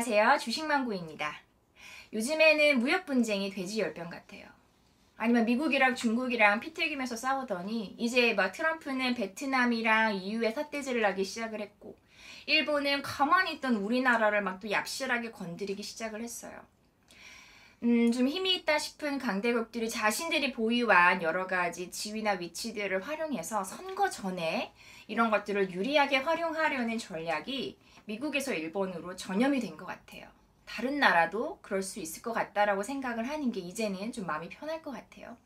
안녕하세요. 주식망구입니다. 요즘에는 무역 분쟁이 돼지 열병 같아요. 아니면 미국이랑 중국이랑 피 튀기면서 싸우더니 이제 막 트럼프는 베트남이랑 EU에 삿대질을 하기 시작을 했고, 일본은 가만히 있던 우리나라를 막 또 얍실하게 건드리기 시작을 했어요. 좀 힘이 있다 싶은 강대국들이 자신들이 보유한 여러 가지 지위나 위치들을 활용해서 선거 전에 이런 것들을 유리하게 활용하려는 전략이 미국에서 일본으로 전염이 된 것 같아요. 다른 나라도 그럴 수 있을 것 같다라고 생각을 하는 게 이제는 좀 마음이 편할 것 같아요.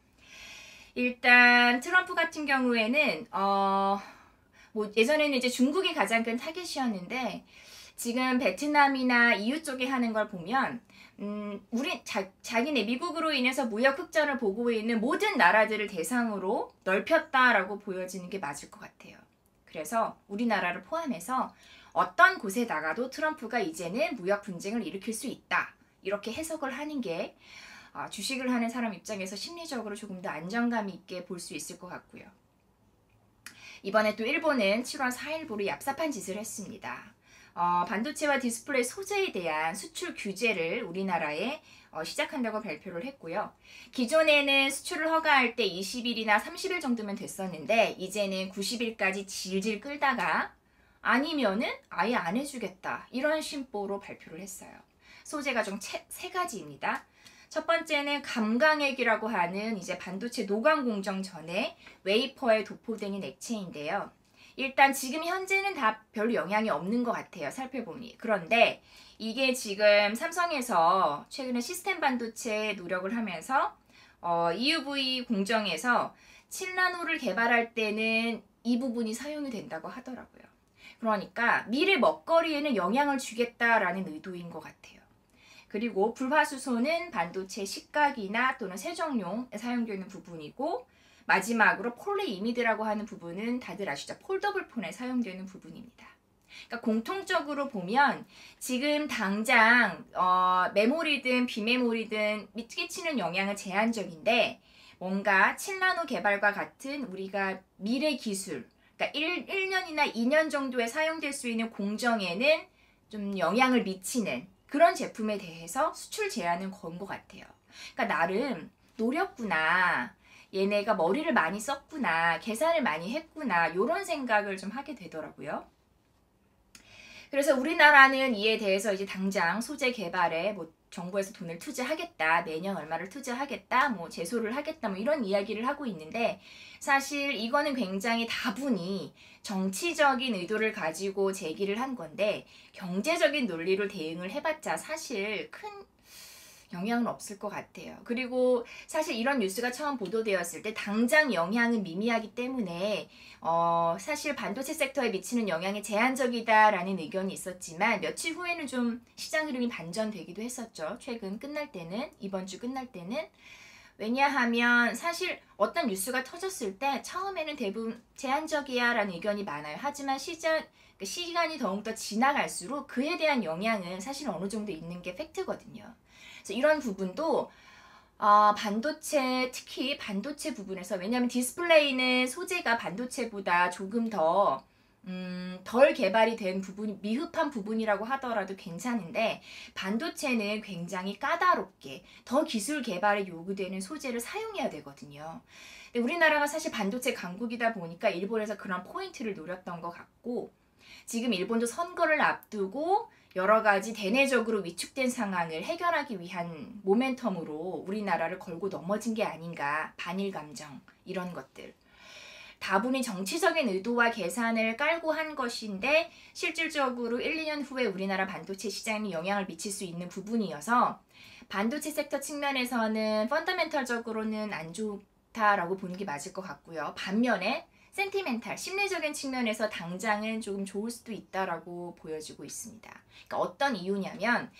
일단 트럼프 같은 경우에는 뭐 예전에는 이제 중국이 가장 큰 타겟이었는데, 지금 베트남이나 EU 쪽에 하는 걸 보면 자기네 미국으로 인해서 무역 흑자를 보고 있는 모든 나라들을 대상으로 넓혔다라고 보여지는 게 맞을 것 같아요. 그래서 우리나라를 포함해서 어떤 곳에다가도 트럼프가 이제는 무역 분쟁을 일으킬 수 있다, 이렇게 해석을 하는 게 주식을 하는 사람 입장에서 심리적으로 조금 더 안정감 있게 볼 수 있을 것 같고요. 이번에 또 일본은 7월 4일부로 얍삽한 짓을 했습니다. 반도체와 디스플레이 소재에 대한 수출 규제를 우리나라에 시작한다고 발표를 했고요. 기존에는 수출을 허가할 때 20일이나 30일 정도면 됐었는데, 이제는 90일까지 질질 끌다가 아니면은 아예 안 해주겠다, 이런 심보로 발표를 했어요. 소재가 총 세 가지입니다. 첫 번째는 감강액이라고 하는 이제 반도체 노광 공정 전에 웨이퍼에 도포되는 액체인데요. 일단 지금 현재는 다 별로 영향이 없는 것 같아요, 살펴보니. 그런데 이게 지금 삼성에서 최근에 시스템 반도체 노력을 하면서 EUV 공정에서 7나노를 개발할 때는 이 부분이 사용이 된다고 하더라고요. 그러니까 미래 먹거리에는 영향을 주겠다라는 의도인 것 같아요. 그리고 불화수소는 반도체 식각이나 또는 세정용에 사용되는 부분이고, 마지막으로 폴리이미드라고 하는 부분은 다들 아시죠? 폴더블 폰에 사용되는 부분입니다. 그러니까 공통적으로 보면 지금 당장 메모리든 비메모리든 끼치는 영향은 제한적인데, 뭔가 7나노 개발과 같은 우리가 미래 기술, 그러니까 1년이나 2년 정도에 사용될 수 있는 공정에는 좀 영향을 미치는 그런 제품에 대해서 수출 제한은 건 것 같아요. 그러니까 나름 노렸구나, 얘네가 머리를 많이 썼구나, 계산을 많이 했구나, 이런 생각을 좀 하게 되더라고요. 그래서 우리나라는 이에 대해서 이제 당장 소재 개발에 뭐 정부에서 돈을 투자하겠다, 매년 얼마를 투자하겠다, 뭐 제소를 하겠다, 뭐 이런 이야기를 하고 있는데, 사실 이거는 굉장히 다분히 정치적인 의도를 가지고 제기를 한 건데, 경제적인 논리로 대응을 해봤자 사실 큰 영향은 없을 것 같아요. 그리고 사실 이런 뉴스가 처음 보도되었을 때 당장 영향은 미미하기 때문에 사실 반도체 섹터에 미치는 영향이 제한적이다라는 의견이 있었지만, 며칠 후에는 좀 시장 흐름이 반전되기도 했었죠. 최근 끝날 때는, 이번 주 끝날 때는. 왜냐하면 사실 어떤 뉴스가 터졌을 때 처음에는 대부분 제한적이야 라는 의견이 많아요. 하지만 시간이 더욱더 지나갈수록 그에 대한 영향은 사실 어느 정도 있는 게 팩트거든요. 그래서 이런 부분도 반도체, 특히 반도체 부분에서, 왜냐하면 디스플레이는 소재가 반도체보다 조금 덜 개발이 된 부분이 미흡한 부분이라고 하더라도 괜찮은데, 반도체는 굉장히 까다롭게 더 기술 개발에 요구되는 소재를 사용해야 되거든요. 근데 우리나라가 사실 반도체 강국이다 보니까 일본에서 그런 포인트를 노렸던 것 같고, 지금 일본도 선거를 앞두고 여러 가지 대내적으로 위축된 상황을 해결하기 위한 모멘텀으로 우리나라를 걸고 넘어진 게 아닌가, 반일 감정, 이런 것들. 다분히 정치적인 의도와 계산을 깔고 한 것인데, 실질적으로 1, 2년 후에 우리나라 반도체 시장에 영향을 미칠 수 있는 부분이어서 반도체 섹터 측면에서는 펀더멘털적으로는 안 좋다라고 보는 게 맞을 것 같고요. 반면에 센티멘탈, 심리적인 측면에서 당장은 조금 좋을 수도 있다라고 보여지고 있습니다. 그러니까 어떤 이유냐면,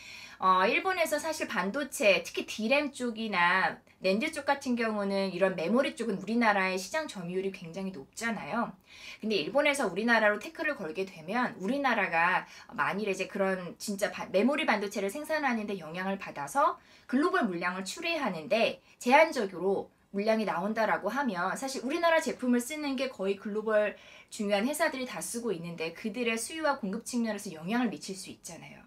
일본에서 사실 반도체, 특히 D램 쪽이나 낸드 쪽 같은 경우는, 이런 메모리 쪽은 우리나라의 시장 점유율이 굉장히 높잖아요. 근데 일본에서 우리나라로 태클을 걸게 되면 우리나라가 만일에 이제 그런 진짜 메모리 반도체를 생산하는데 영향을 받아서 글로벌 물량을 추례하는데 제한적으로 물량이 나온다라고 하면, 사실 우리나라 제품을 쓰는 게 거의 글로벌 중요한 회사들이 다 쓰고 있는데 그들의 수요와 공급 측면에서 영향을 미칠 수 있잖아요.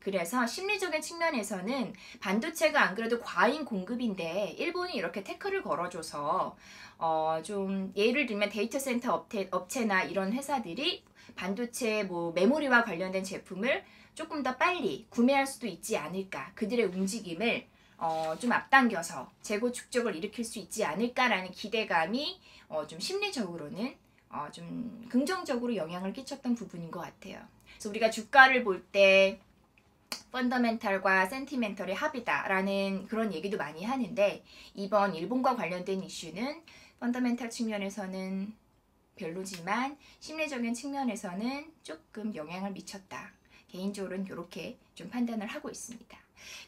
그래서 심리적인 측면에서는 반도체가 안 그래도 과잉 공급인데 일본이 이렇게 태클을 걸어줘서 좀 예를 들면 데이터 센터 업체나 이런 회사들이 반도체 뭐 메모리와 관련된 제품을 조금 더 빨리 구매할 수도 있지 않을까. 그들의 움직임을 좀 앞당겨서 재고 축적을 일으킬 수 있지 않을까라는 기대감이 좀 심리적으로는 좀 긍정적으로 영향을 끼쳤던 부분인 것 같아요. 그래서 우리가 주가를 볼 때 펀더멘탈과 센티멘털의 합이다라는 그런 얘기도 많이 하는데 이번 일본과 관련된 이슈는 펀더멘탈 측면에서는 별로지만 심리적인 측면에서는 조금 영향을 미쳤다. 개인적으로는 이렇게 좀 판단을 하고 있습니다.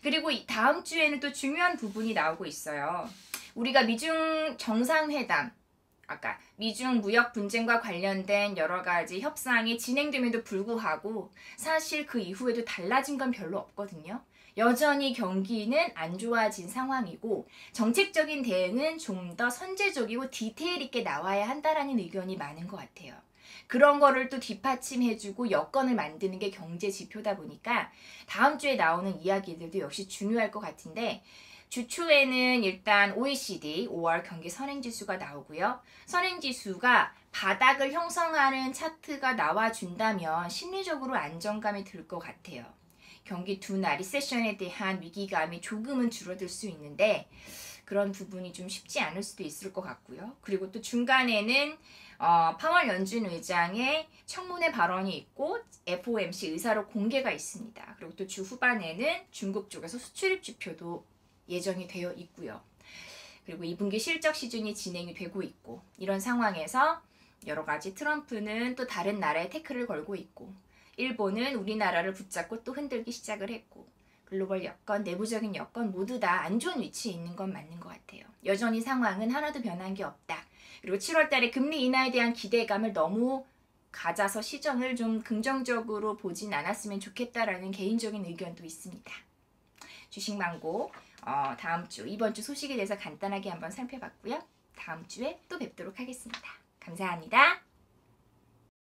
그리고 다음 주에는 또 중요한 부분이 나오고 있어요. 우리가 미중 정상회담, 아까 미중 무역 분쟁과 관련된 여러 가지 협상이 진행됨에도 불구하고 사실 그 이후에도 달라진 건 별로 없거든요. 여전히 경기는 안 좋아진 상황이고 정책적인 대응은 좀 더 선제적이고 디테일 있게 나와야 한다라는 의견이 많은 것 같아요. 그런 거를 또 뒷받침해주고 여건을 만드는 게 경제 지표다 보니까 다음 주에 나오는 이야기들도 역시 중요할 것 같은데 주초에는 일단 OECD 5월 경기 선행지수가 나오고요. 선행지수가 바닥을 형성하는 차트가 나와준다면 심리적으로 안정감이 들 것 같아요. 경기 둔화, 리세션에 대한 위기감이 조금은 줄어들 수 있는데 그런 부분이 좀 쉽지 않을 수도 있을 것 같고요. 그리고 또 중간에는 파월 연준 의장의 청문회 발언이 있고 FOMC 의사록 공개가 있습니다. 그리고 또 주 후반에는 중국 쪽에서 수출입 지표도 예정이 되어 있고요. 그리고 2분기 실적 시즌이 진행이 되고 있고 이런 상황에서 여러 가지 트럼프는 또 다른 나라에 태클을 걸고 있고 일본은 우리나라를 붙잡고 또 흔들기 시작을 했고 글로벌 여건, 내부적인 여건 모두 다 안 좋은 위치에 있는 건 맞는 것 같아요. 여전히 상황은 하나도 변한 게 없다. 그리고 7월 달에 금리 인하에 대한 기대감을 너무 가져서 시정을 좀 긍정적으로 보진 않았으면 좋겠다라는 개인적인 의견도 있습니다. 주식망고 다음 주, 이번 주 소식에 대해서 간단하게 한번 살펴봤고요. 다음 주에 또 뵙도록 하겠습니다. 감사합니다.